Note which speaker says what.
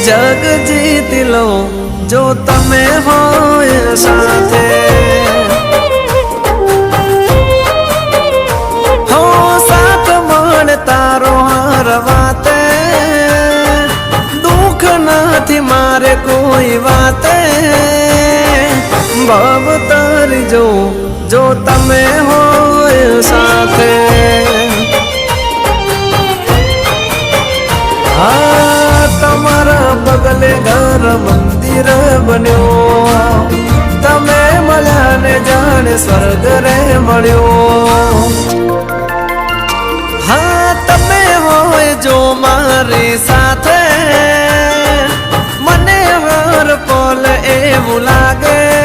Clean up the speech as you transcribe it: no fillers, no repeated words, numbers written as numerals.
Speaker 1: જગ જીતી લો જો તમે હોય સાથે હો સાથ મળે તારો હાર વાતે દુઃખ નથી મારે કોઈ વાતે ભાવ તારી જો તમે હોય સાથે તમારા પગલે ઘર મંદિર બન્યો તમે મળ્યા ને જાણે સ્વર્ગ રે મળ્યો